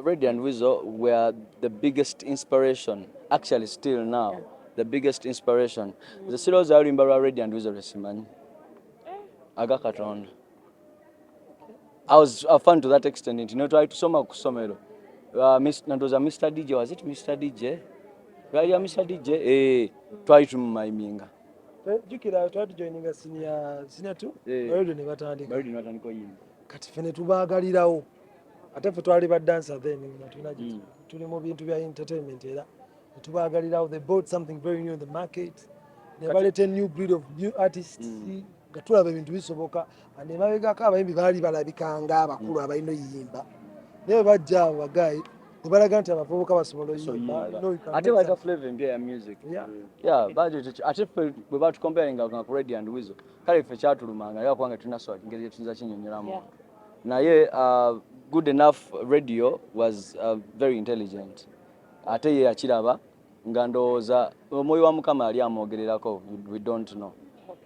Reddy and Weasel were the biggest inspiration, actually still now, the biggest inspiration. The series I remember Reddy and Weasel Resimani. Aga Katonda. I was a fan to that extent, you know, try to soma kusomero. Mr. DJ, was it Mr. DJ? Right, Mr. DJ, try to maiminga. Jukira try to joining us senior 2. Already never turned. Kati fene tubagalirawo. Ate fe twali ba dancer then tuli mu bintu bya entertainment era tubagalirawo. They bought something very new in the market. They bought a new breed of new artists. Nga tulaba ebintu bisoboka ane mabegako abayimbi baali balabikanga abakulu abalina oyimba naye bajja abo bagayi ne balaga nti abavubuka basobola oyimba ate baita flavor empya ya music budget ate fe bwe batukomparinga ku Reddy and Weasel kale fe kyatulumanga era kubanga tulina swag ngeri tuyinza kinyonyolamu naye good enough radio was very intelligent ate ye akiraba nga ndowooza omwoyo wa Mukama ali amwogererako we don't know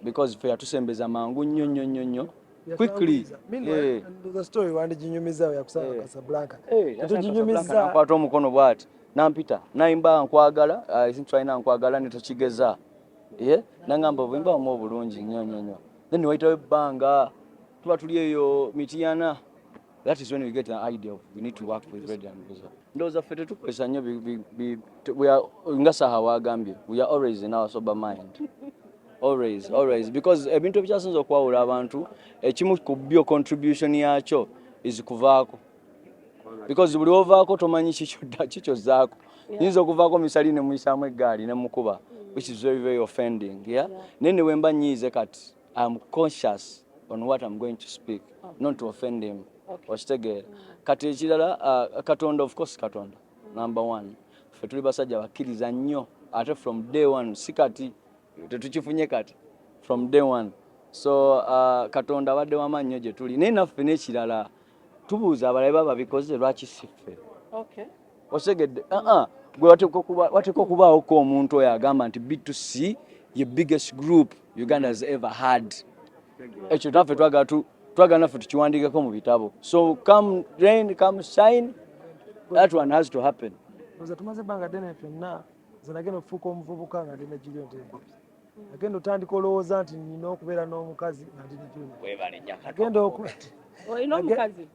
because fe yatusembeza mangu nnyo quickly the story wandi jinyumiza ya kusaba Casablanca tujinyumiza kwata omukono bwati nampita naimba nkwagala I think trying nkwagala netokigeza nangamba bwimba mu bulungi nnyo then waita ebbanga tuba tuli eyo mitiyana. That is when we get an idea of we need to work with Reddy and Weasel. Ndoza fete tukwesa nnyo we are ngasaha wagambye we are always in our sober mind. Always because ebintu ebyasinza okwawula abantu ekimu ku bio contribution yakyo is kuvaako because buli ovaako tomanyi kikyo zaako yinza okuvaako misaline muyisamu eggaali ne mukuba which is very offending nene wemba nyize kati I'm conscious on what I'm going to speak not to offend him okitegera kati ekirala Katonda of course Katonda number 1 ffe tuli basajja bakkiriza nnyo ate from day 1 sikati tetukifunye kati from day 1 so Katonda abadde wamannyo gye tuli naye naffe n'ekirala tubuuza abalabe babikoze lwaki siffe osegedde gwe wateeka okubaawo ko omuntu oyo agamba nti B2C ye biggest group Uganda has ever had ekyo naffe twagala naffe tukiwandiikako mu bitabo so come rain come shine that one has to happen. Tumaze banga dene fenna zanagenda okufuuka omuvubuka nga ndina Julian agenda otandika olowooza nti nina okubeera n'omukazi nga ndina Julian agenda olina omukazi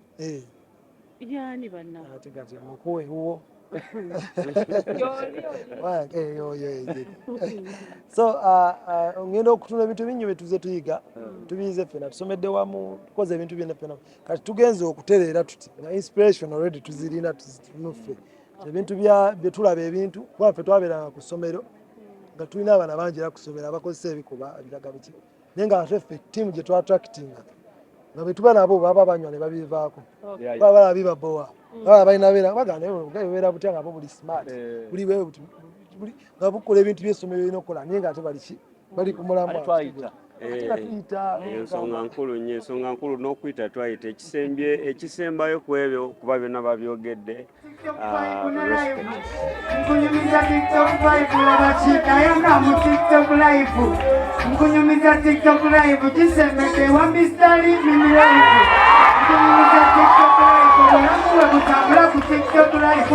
yani banna ate kati mukuwe huo so ngenda okutuna ebintu bingi byetuze tuyiga tubiyize ffena tusomedde wamu tukoze ebintu byonna ffena kati tugenze okutereera tuti nga inspiration already tuzirina tuzinuffe ebintu bye tulaba ebintu waffe twabeeranga ku ssomero nga tulina abaana bangi era ku ssomero abakozesa ebikuba ebiraga biki naye nga ate ffe ttiimu gye twattractinga nga bwe tuba nabo baba banywa ne babivaako baba balaba bibabowa baba balina beera bagana beera butya nga bo buli smart buli nga bukola ebintu by'essomero birina okukola naye nga ate bali ku mulamwa ensonga nkulu n'okuyita twayita ekisembayo ku ebyo kuba byonna babyogedde nkunyumiza TikTok live abakiikayo nga mu TikTok live nkunyumiza TikTok live kisembedde wa Mr. Living live nkunyumiza TikTok live obulamu bwe butambula ku TikTok live